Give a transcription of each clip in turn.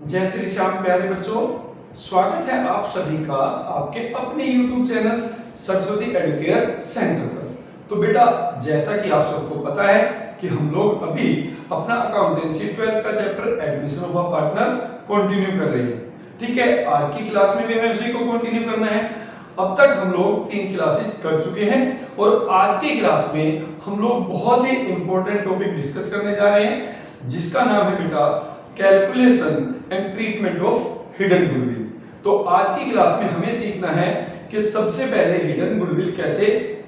जय श्री श्याम प्यारे बच्चों, स्वागत है आप सभी का आपके अपने YouTube channel Saraswati Educare centre पर। तो बेटा, जैसा कि आप सबको पता है कि हम लोग अभी अपना अकाउंटेंसी 12th का chapter admission of a partner continue कर रहे हैं। ठीक है, आज की क्लास में भी हमें उसी को कंटिन्यू करना है। अब तक हम लोग 3 क्लासेस कर चुके हैं और आज की क्लास में हम लोग बहुत ही इंपॉर्टेंट टॉपिक डिस्कस करने जा रहे हैं, जिसका नाम है बेटा calculation and treatment of hidden goodwill. तो आज की क्लास में हमें सीखना है कि सबसे पहले हिडन गुडविल कैसे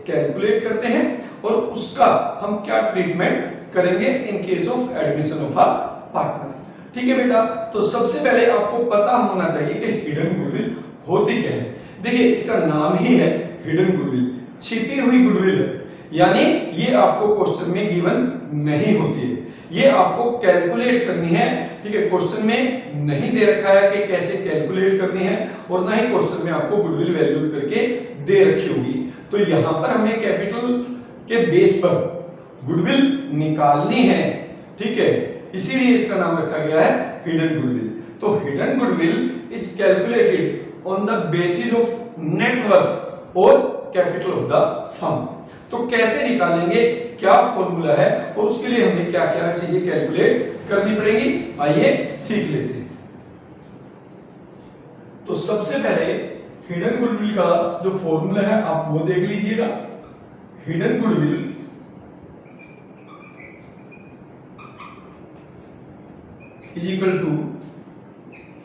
कैलकुलेट करते हैं और उसका हम क्या ट्रीटमेंट करेंगे in case of admission of a partner. ठीक है बेटा, तो सबसे पहले आपको पता होना चाहिए कि हिडन गुडविल होती क्या है। देखिए, इसका नाम ही है हिडन गुडविल, छिपी हुई गुडविल है, यानी ये आपको क्वेश्चन में गिवन नहीं होती है, ये आपको कैलकुलेट करनी है। ठीक है, क्वेश्चन में नहीं दे रखा है कि कैसे कैलकुलेट करनी है और ना ही क्वेश्चन में आपको गुडविल वैल्यू करके दे रखी होगी। तो यहां पर हमें कैपिटल के बेस पर गुडविल निकालनी है। ठीक है, इसीलिए इसका नाम रखा गया है हिडन गुडविल। तो hidden goodwill is calculated on the basis of net worth और कैपिटल ऑफ द फर्म। तो कैसे निकालेंगे, क्या फॉर्मूला है और उसके लिए हमें क्या क्या चीजें कैलकुलेट करनी पड़ेंगी, आइए सीख लेते हैं। तो सबसे पहले हिडन गुडविल का जो फॉर्मूला है आप वो देख लीजिएगा। Hidden goodwill is equal to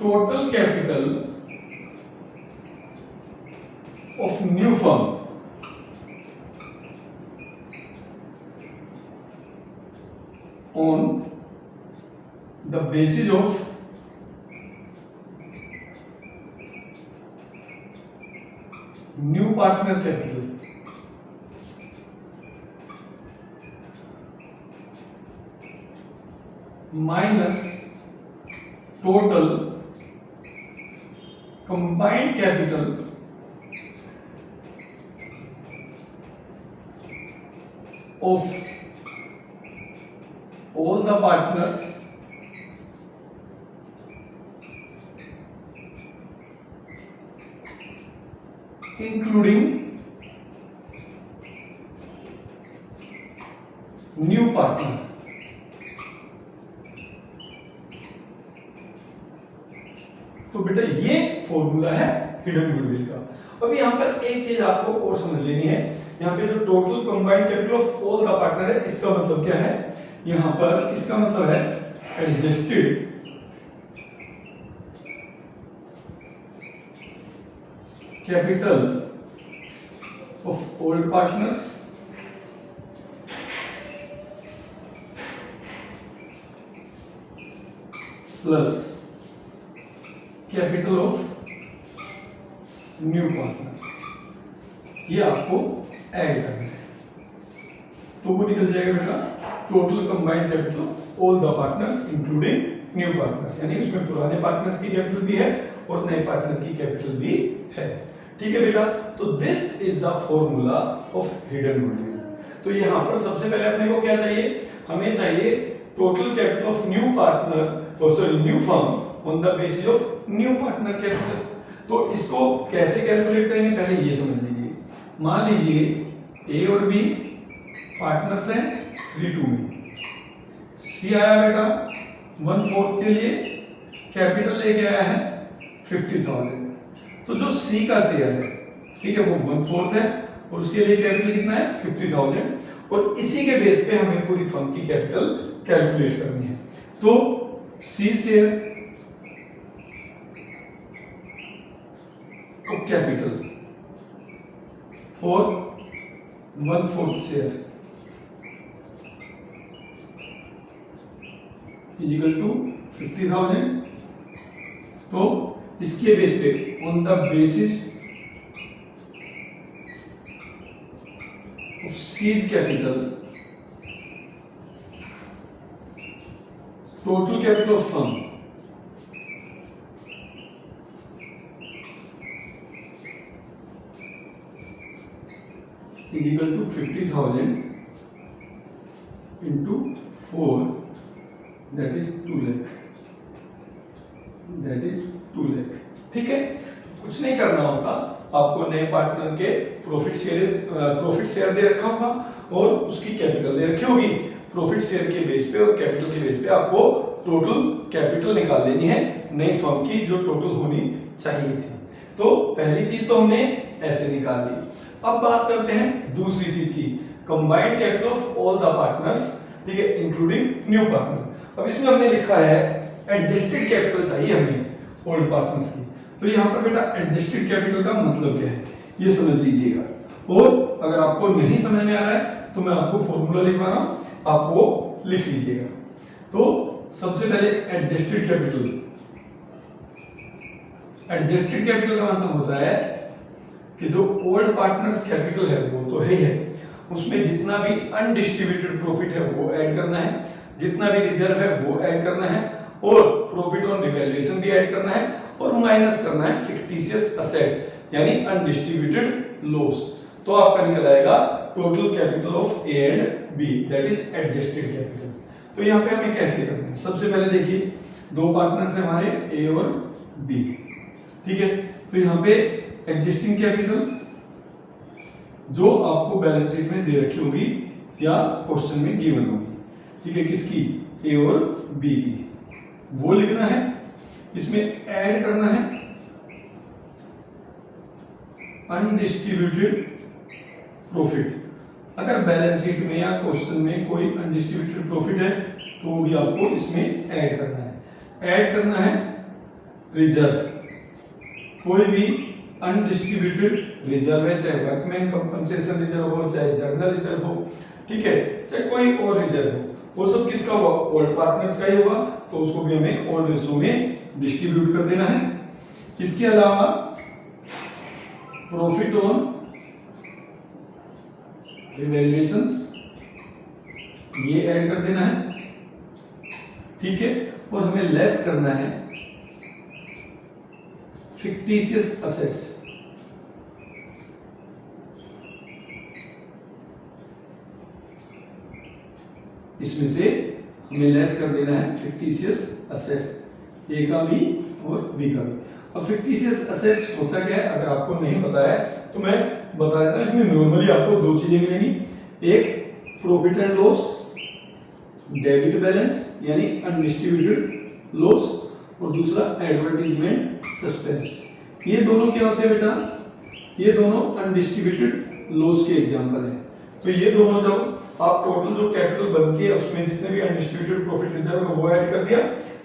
total capital of new firm on the basis of new partner capital minus total combined capital of all the partners including new partner। तो बेटा, ये फॉर्मूला है हिडन गुडविल का। अब यहाँ पर एक चीज आपको और समझ लेनी है। यहाँ पे जो total combined capital of all the partner है, इसका मतलब क्या है। यहां पर इसका मतलब है adjusted capital of old partners plus capital of new partner, ये आपको ऐड करना है। तो वो निकल जाएगा बेटा total combined capital of all the partners including new partners, यानी उसमें पुराने पार्टनर्स की कैपिटल भी है और नए पार्टनर की कैपिटल भी है। ठीक है बेटा, तो this is the formula of hidden goodwill. तो यहां पर सबसे पहले अपने को क्या चाहिए, हमें चाहिए total capital of new partner new firm on the basis of new partner capital. तो इसको कैसे कैलकुलेट करेंगे, पहले ये समझ लीजिए। मान लीजिए ए और बी पार्टनर्स हैं 3:2 में, सी आया बेटा 1/4 के लिए, कैपिटल लेके आया है 50,000। तो जो सी का शेयर है, ठीक है, वो 1/4 है और उसके लिए कैपिटल कितना है 50,000 और इसी के बेस पे हमें पूरी फर्म की कैपिटल कैलकुलेट करनी है। तो C share of capital for 1/4 share is equal to 50,000। तो इसके बेस पे on the basis of C's capital total capital of firm is equal to 50,000 into 4, that is 2 lakh। कुछ नहीं करना होता, आपको नए पार्टनर के प्रॉफिट शेयर दे रखा होगा और उसकी कैपिटल दे रखी होगी। प्रॉफिट शेयर के बेस पे और कैपिटल के बेस पे आपको टोटल कैपिटल निकाल लेनी है नई फर्म की, जो टोटल होनी चाहिए थी। तो पहली चीज तो हमने ऐसे निकाल ली। अब बात करते हैं दूसरी चीज की, combined capital of all the partners, ठीक है, इंक्लूडिंग न्यू पार्टनर। अब इसमें हमने लिखा है एडजस्टेड कैपिटल चाहिए हमें ओल्ड पार्टनर्स की। तो यहाँ पर बेटा एडजस्टेड कैपिटल का मतलब क्या है ये समझ लीजिएगा, और अगर आपको नहीं समझ में आ रहा है तो मैं आपको फॉर्मूला लिखवा रहा हूं, आप वो लिख लीजिएगा। तो सबसे पहले एडजस्टेड कैपिटल, एडजस्टेड कैपिटल का मतलब होता है कि जो ओल्ड पार्टनर्स कैपिटल है वो तो है, उसमें जितना भी अनडिस्ट्रीब्यूटेड प्रॉफिट है वो ऐड करना है, जितना भी रिजर्व है वो ऐड करना है, और प्रॉफिट ऑन रिवैल्यूएशन भी ऐड करना है, और माइनस करना है फिक्टिशियस असेट्स यानी अनडिस्ट्रीब्यूटेड लॉस। तो आपका निकल आएगा total capital of A and B, that is adjusted capital. तो यहाँ पे हमें कैसे करना है, सबसे पहले देखिए दो पार्टनर्स हैं हमारे ए और बी, ठीक है। तो यहाँ पे एग्जिस्टिंग कैपिटल जो आपको बैलेंस शीट में दे रखी होगी या क्वेश्चन में गिवन होगी, ठीक है, किसकी, ए और बी की, वो लिखना है। इसमें ऐड करना है अनडिस्ट्रीब्यूटेड प्रॉफिट। अगर बैलेंस शीट में या क्वेश्चन में कोई अनडिस्ट्रीब्यूटेड प्रॉफिट है तो वो भी आपको इसमें ऐड करना है। ऐड करना है रिजर्व, कोई भी अनडिस्ट्रीब्यूटेड रिजर्व है, चाहे वर्कमैन कंपनसेशन रिजर्व हो, चाहे जर्नल रिजर्व हो, ठीक है, चाहे कोई और रिजर्व हो, वो सब किसका होगा, ओल्ड पार्टनर्स का ही होगा। तो उसको भी हमें ओल्ड रेशो में डिस्ट्रीब्यूट कर देना है। इसके अलावा प्रॉफिट ऑन रिवैल्यूएशंस ये ऐड कर देना है, ठीक है, और हमें लेस करना है फिक्टिशियस असेट्स, इसमें से हमें लेस कर देना है फिक्टिशियस असेट्स, ए का भी और बी का भी। अब फिक्टिशियस असेट्स होता क्या है, अगर आपको नहीं पता है तो मैं बता देता हूं। इसमें नॉर्मली आपको दो चीजें मिलेंगी, एक profit and loss debit balance यानी अनडिस्ट्रीब्यूटेड लॉस, और दूसरा एडवर्टाइजमेंट सस्पेंस। ये दोनों क्या होते हैं बेटा, ये दोनों अनडिस्ट्रीब्यूटेड लॉस के एग्जांपल हैं। तो ये दोनों जब आप टोटल जो कैपिटल बनती है उसमें जितने भी अनडिस्ट्रीब्यूटेड प्रॉफिट रिजर्व है वो ऐड कर दिया,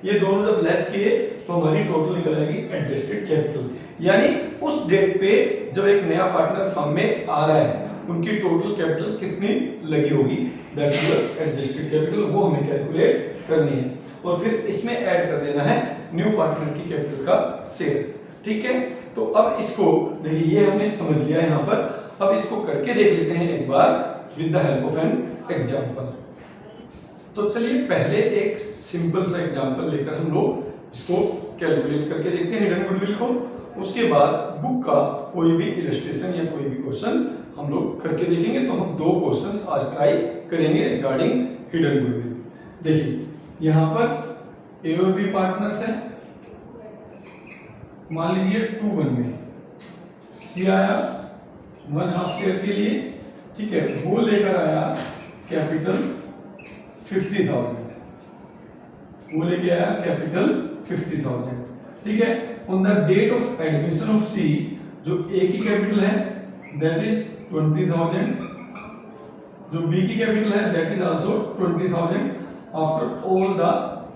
ये दोनों जब लेस किए तो हमारी टोटल निकल आएगी एडजस्टेड कैपिटल। यानी उस डेट पे जब एक नया पार्टनर फर्म में आ रहा है उनकी टोटल कैपिटल कितनी लगी होगी, दैट इज एडजस्टेड कैपिटल, वो हमें कैलकुलेट करनी है। और फिर इसमें ऐड कर देना है न्यू पार्टनर की कैपिटल का शेयर, ठीक है। तो अब इसको देखिए, ये हमने समझ लिया यहाँ पर। अब इसको करके देख लेते हैं एक बार with the help of an example. तो चलिए पहले एक सिंपल सा एग्जांपल लेकर हम लोग इसको कैलकुलेट करके देखते हैं हिडन गुडविल को। उसके बाद बुक का कोई भी इलस्ट्रेशन या कोई भी क्वेश्चन हम लोग करके देखेंगे। तो हम दो क्वेश्चंस आज ट्राई करेंगे रिगार्डिंग हिडन गुडविल। देखिए यहाँ पर ए और बी पार्टनर्स हैं, मान लीजिए 2:1 में सी आया 1/2 शेयर के लिए, ठीक है, वो लेकर आया कैपिटल 50,000, वो लेके आया कैपिटल 50,000, ठीक है। On the date of admission of C, जो ए की कैपिटल है दैट इज 20,000, जो बी की कैपिटल है that is also 20,000 after all the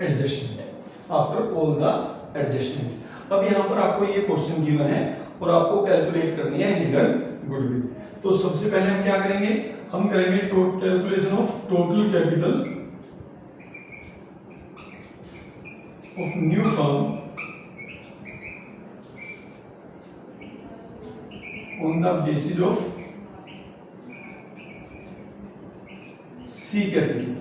adjustment, after all the adjustment. अब यहाँ पर आपको ये क्वेश्चन गिवन है और आपको कैलकुलेट करनी है हिडन गुडविल। तो सबसे पहले हम क्या करेंगे, हम करेंगे calculation of total capital of new firm on the basis of C capital,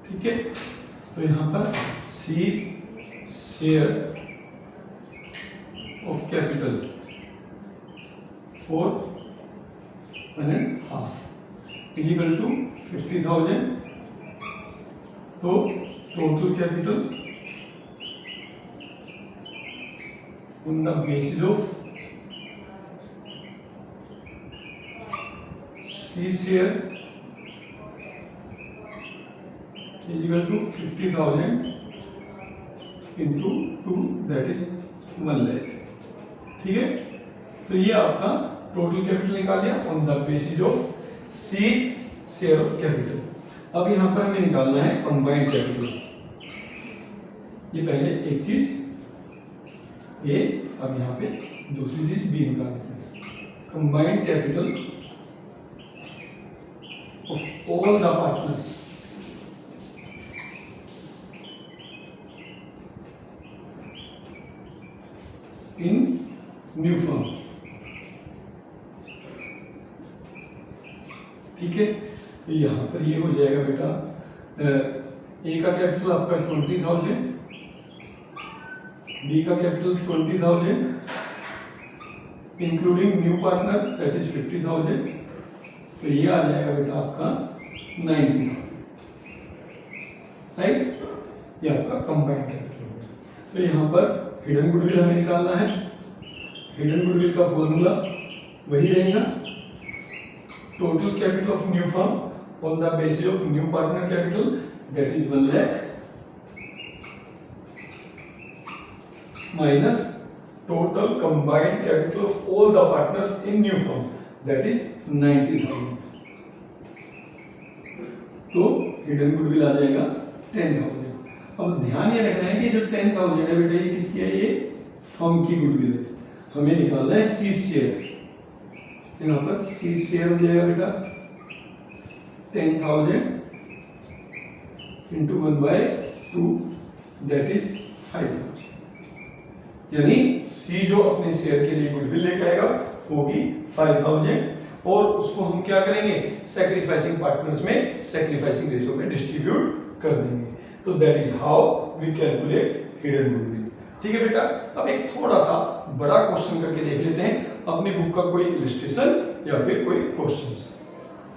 ठीक है। तो यहां पर C share of capital 4.5 equal to 50,000। तो total capital on the basis of C share is equal to 50,000 into 2, that is 1 lakh। ठीक है, तो ये आपका टोटल कैपिटल निकाल दिया on the basis of C share of capital. अब यहां पर हमें निकालना है कंबाइंड कैपिटल। ये पहले एक चीज A, अब यहां पे दूसरी चीज B निकाल लेते हैं। Combined capital of all the partners in new firm। ठीक है, तो यहां पर ये हो जाएगा बेटा, ए का कैपिटल आपका 20,000, बी का capital 20,000 including new partner that is 50,000, तो ये आ जाएगा बेटा आपका 90,000, राइट। ये आपका कंबाइंड कैपिटल होगा। तो यहाँ पर हिडन गुडविल हमें निकालना है। हिडन गुडविल का फॉर्मूला वही रहेगा, total capital of new firm on the basis of new partner capital that is 1 lakh minus total combined capital of all the partners in new firm that is 90,000। तो hidden goodwill आ जाएगा 10,000। अब ध्यान ये रखना है कि जो 10,000 है बेटा, ये किसकी है? ये फर्म की गुडविल है। हमें निकालना है सी शेयर। यहाँ पर सी शेयर हो जाएगा बेटा 10,000 इंटू 1/2 दैट इज 5,000। यानी सी जो अपने शेयर के लिए गुडविल लेके आएगा होगी 5,000, और उसको हम क्या करेंगे? सैक्रिफाइसिंग पार्टनर्स में सैक्रिफाइसिंग रेशो में डिस्ट्रीब्यूट कर देंगे। तो that is how we calculate hidden goodwill. ठीक है बेटा, अब एक थोड़ा सा बड़ा क्वेश्चन करके देख लेते हैं, अपनी बुक का कोई इलस्ट्रेशन या फिर कोई क्वेश्चन।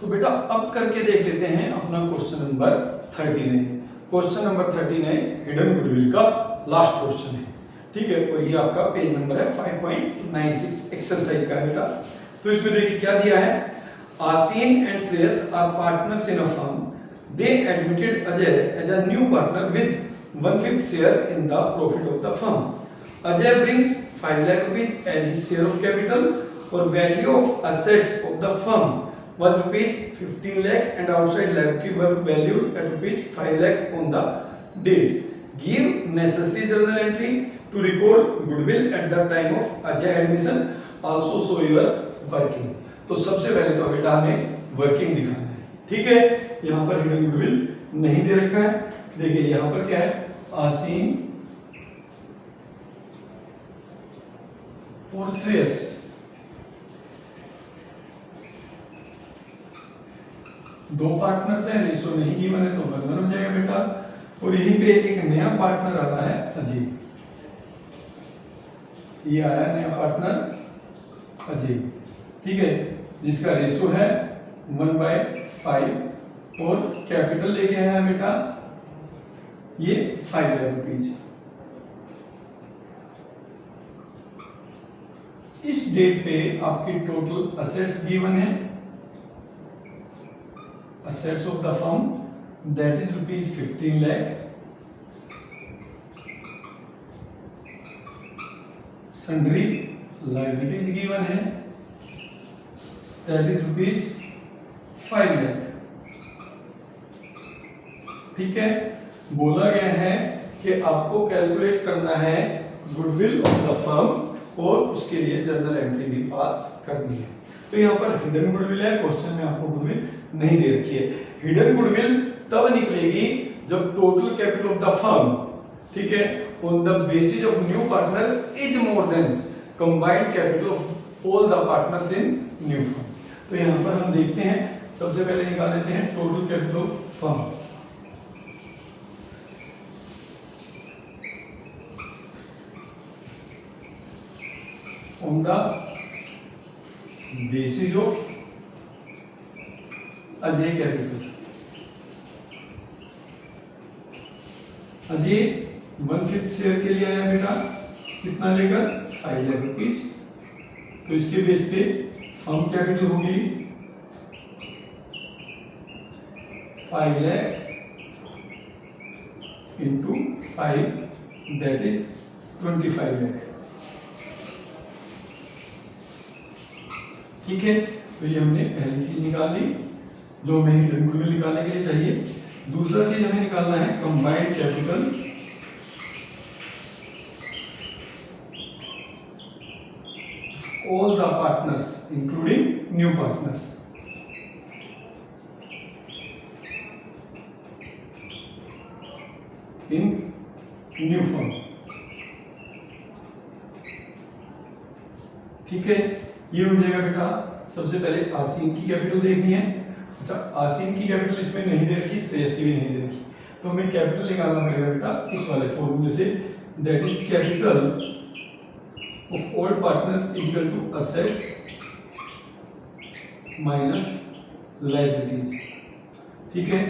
तो बेटा अब करके देख लेते हैं अपना क्वेश्चन नंबर 13 है। क्वेश्चन नंबर 13 है हिडन गुडविल का लास्ट क्वेश्चन है। ठीक है, और ये आपका पेज नंबर है 5.96 एक्सरसाइज का बेटा। तो इसमें देखिए क्या दिया है, Aseen and Shreyas are partners in a firm. They admitted Ajay as a new partner with 1/5 share in the profit of the firm. Ajay brings 5 lakh rupees as his share of capital और value of assets of the firm was rupees 15 lakh and outside liability were valued at rupees 5 lakh on the date. Give necessary journal entry to record goodwill at the time of Ajay admission. Also show your working. तो सबसे पहले तो बेटा हमें working दिखाना है। ठीक है, यहाँ पर हिडन गुडविल नहीं दे रखा है। देखिए यहाँ पर क्या है, आसीन और श्रेयस दो पार्टनर्स हैं, रेशो नहीं गिवन है तो 1/1 हो जाएगा बेटा। और यहीं पे एक नया पार्टनर आता है अजय, ये आया नया पार्टनर अजय। ठीक है, जिसका रेशो है 1/5 और कैपिटल लेके आया है बेटा ये 5 लाख रुपीज। इस डेट पे आपकी टोटल असेट्स गिवन है, assets of the firm that is rupees 15 lakh, sundry liabilities given है that is rupees 5 lakh। ठीक है, बोला गया है कि आपको कैलकुलेट करना है गुडविल ऑफ द फर्म और उसके लिए जर्नल एंट्री भी पास करनी है। तो यहाँ पर हिडन गुडविल है, क्वेश्चन में आपको गुडविल नहीं दे रखी है। हिडन गुडविल तब निकलेगी जब total capital of the firm, ठीक है, on the basis of new partner is more than combined capital of all the partners in new firm. तो यहाँ पर हम देखते हैं, सबसे पहले निकाल लेते हैं total capital of firm. On the basis of Ajay capital, Ajay 1/5 share के लिए आया बेटा, कितना लेकर 5 लाख रुपीज। तो इसके बेस पे फर्म कैपिटल होगी 5 lakh into 5, that is 25 lakh. ठीक है, तो ये हमने पहली चीज निकाल ली जो हमें हिडन गुडविल निकालने के लिए चाहिए। दूसरा चीज हमें निकालना है combined capital all the partners including new partners. In new firm. ठीक है, ये हो जाएगा बेटा। सबसे पहले आसीम की कैपिटल देखनी है। अच्छा, आसीम की कैपिटल इसमें नहीं दे रखी, श्रेयस की भी नहीं दे रखी, तो हमें कैपिटल निकालना पड़ेगा बेटा इस वाले फॉर्मूले से, that is capital of all partners equal to assets minus liabilities. ठीक है,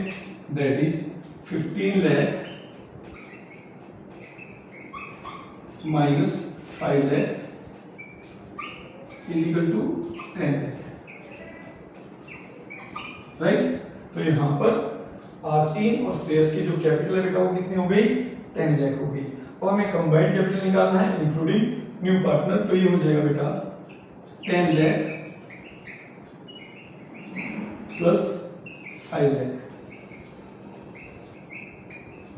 that is 15 lakh minus 5 lakh is equal to 10 lakh. Right, तो यहां पर आसीम और श्रेयस की जो कैपिटल है बेटा वो कितनी हो गई, 10 लाख हो गई। और हमें कंबाइंड कैपिटल निकालना है इंक्लूडिंग न्यू पार्टनर, तो ये हो जाएगा बेटा 10 lakh plus 5 lakh,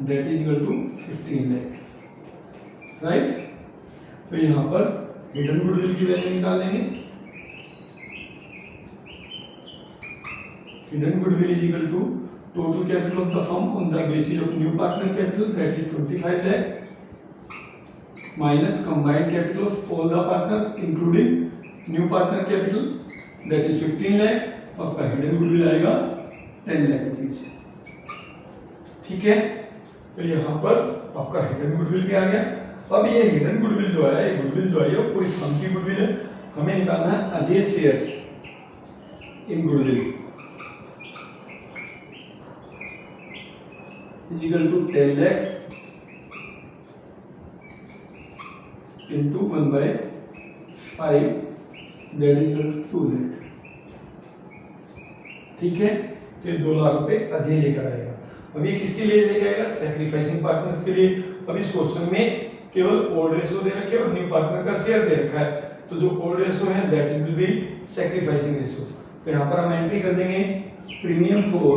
that is equal to 15 lakh. Right, तो यहां पर हिडन गुडविल की वैल्यू निकाल लेंगे। Hidden goodwill is equal to total capital of the firm on the basis of new partner capital, that is 25 lakh minus combined capital of all the partners including new partner capital, that is 15 lakh. आपका hidden goodwill आएगा 10 lakh rupees. ठीक है, तो यहां पर आपका hidden goodwill भी आ गया। अब ये हिडन गुडविल जो है, गुडविल जो है वो पूरी फर्म की गुडविल है। हमें निकालना है Ajay shares in goodwill is equal to 10 lakh into 1/5, that is equal to 2 lakh. ठीक है, तो 2 लाख रुपए अजय लेकर आएगा। अब ये किसके लिए लेकर आएगा, सैक्रिफाइसिंग पार्टनर्स के लिए। अब इस क्वेश्चन में केवल ओल्ड रेशो दे रखे और न्यू पार्टनर का शेयर दे रखा है, तो जो ओल्ड रेशो है that is will be sacrificing ratio. तो यहां पर हम एंट्री कर देंगे premium for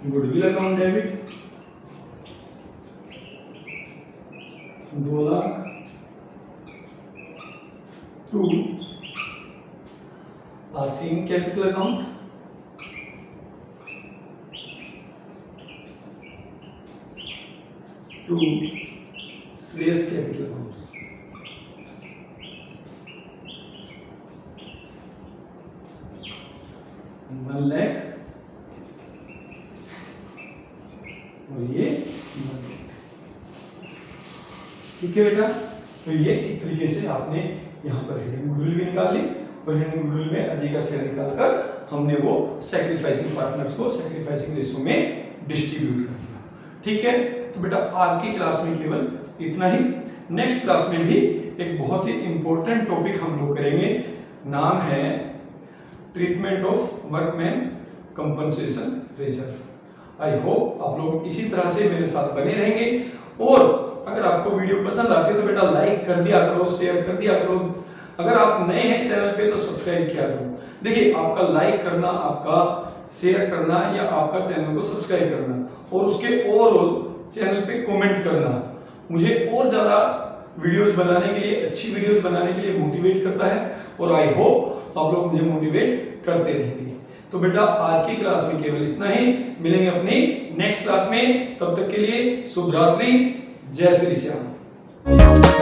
goodwill account debit 2 lakh to Aseem capital account to Shreyas capital account. 1 lakh और ये 1 लाख। ठीक है बेटा, तो ये इस तरीके से आपने यहाँ पर हिडन गुडविल भी निकाल ली और हिडन गुडविल में अजय का शेयर निकालकर हमने वो सैक्रिफाइसिंग पार्टनर्स को सैक्रिफाइसिंग रेशो में डिस्ट्रीब्यूट कर दिया। ठीक है, तो बेटा आज की क्लास में केवल इतना ही। नेक्स्ट क्लास में भी एक बहुत ही इंपॉर्टेंट टॉपिक हम लोग करेंगे, नाम है treatment of workman compensation reserve. I hope आप लोग इसी तरह से मेरे साथ बने रहेंगे और अगर आपको वीडियो पसंद आती है तो बेटा लाइक कर दिया करो, शेयर कर दिया करो। अगर आप नए हैं चैनल पे तो सब्सक्राइब किया करो। देखिए, आपका लाइक करना, आपका शेयर करना या आपका चैनल को सब्सक्राइब करना और उसके ओवरऑल चैनल पे कमेंट करना मुझे और ज्यादा वीडियोस बनाने के लिए, अच्छी वीडियोस बनाने के लिए मोटिवेट करता है और आई होप आप लोग मुझे मोटिवेट करते रहेंगे। तो बेटा आज की क्लास में केवल इतना ही, मिलेंगे अपनी नेक्स्ट क्लास में। तब तक के लिए शुभ रात्रि, जय श्री श्याम।